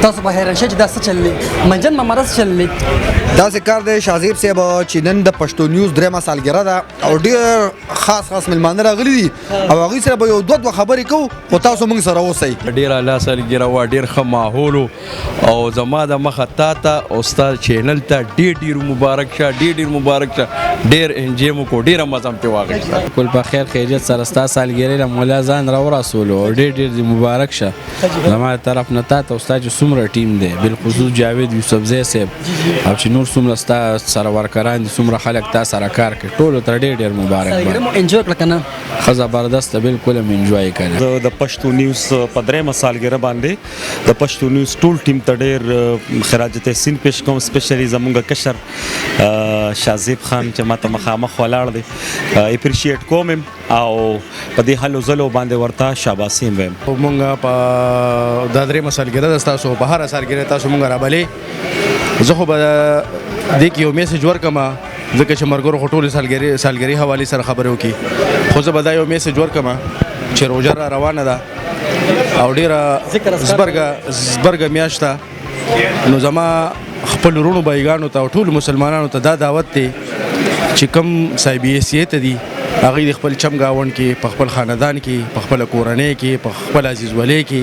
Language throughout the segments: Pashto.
تاسو به حیران شئ چې دا څه چل دی منجن ممره څه چل دی داسې کار دی شاهزیب صاحب چې نن د پښتو نیوز درېمه سالګره ده او ډېر خاص مېلمانه راغلي دي او هغوی سره به یو دوه خبرې کوو خو تاسو موږ سره اوسئ. ډېر اعلی سالګره وه، ډېر ښه ماحول او زما د مخه تا ته او ستا چینل ته ډېر مبارک شه، ډېر مبارک شه، ډېر انجوی مو کړو، ډېره مزه مې پرې واخیسته. کل په خیر خیریت سره ستا سالګرې له مولا ځان راورسولو او ډېر مبارک شه زما طرف نه تا ته او ستا چې څومره ټیم دی بالخصوص جاوید یوسفزی صاحب او چې نور څومره ستا سره ورکران دي څومره خلک تا سره کار کوي ټولو ته ډېر مبارک انجوی کړه که نه ښه زبردسته بالکل مې انجوی کړی. زه د پښتو نیوز په درېیمه سالګره باندې د پښتو نیوز ټول ټیم ته ډېر خراج تحسین پیش کوم، سپیشلی زمونږ کشر شاهزیب خان چې ماته مخامخ ولاړ دی اپریشیټ کوم او په دې هلو ځلو باندې ورته شاباسي هم وایم. مونږ په دا درېیمه سالګره ده ستاسو په هره سالګره تاسو مونږ رابلې. زه خو به دې کې یو میسج ورکړم ځکه چې ملګرو خو ټولې سالګرې حوالې سره خبرې وکړي، خو زه به دا یو میسج ورکړم چې روژه را روانه ده او ډېره زبرګه میاشت ده، نو زما خپل وروڼو بایګانو ته او ټولو مسلمانانو ته دا دعوت دی چې کوم صاحب حیثیت دي هغوی د خپل چم ګاونډ کې په خپل خاندان کې په خپله کورنۍ کې په خپل عزیز ولۍ کې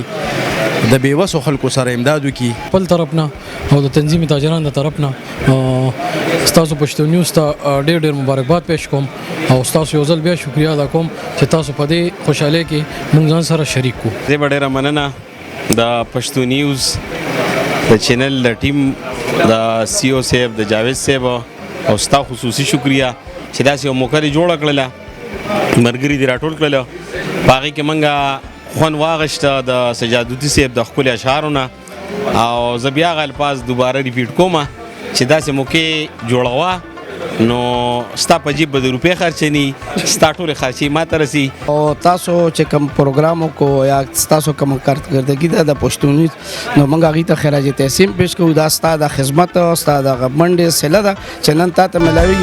د بېوسو خلکو سره امداد وکړي. خپل طرف نه او د تنظیمي تاجرانو د طرف نه ستاسو پښتو نیوز ته ډېر مبارکباد پیش کوم او ستاسو یو ځل بیا شکریا ادا کوم چې تاسو په دې خوشحالۍ کې موږ ځان سره شریک کړو. زه به ډېره مننه د پښتو نیوز د چینل د ټیم د سی او صاحب د جاوید صاحب او ستا خصوصي شکریا چې داسې یو موقع دې جوړه کړله، ملګري دې راټول کړله، په هغې کې موږ خوند واغشته د سجادودي صاحب د ښکلي اشعارو نه او زه بیا هغه الفاظ دوباره ریپیټ کوم چې داسې موقع جوړوه نو ستا په جیب به د روپۍ خرچني، ستا ټولې خرچې ما ته رسي. او تاسو چې کوم پروګرام کو یا تاسو کوم کارکردګي ده د پښتو نیوز نو موږ هغې ته خراج تحسین پیش کوو. دا ستا د خدمت او ستا د منډې صله ده چې نن تا ته ملاوي.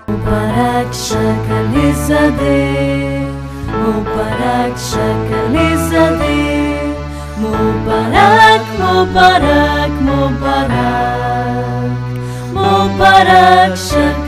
مبارک شکلی زده، مبارک شکلی زده، مبارک مبارک مبارک مبارک شکلی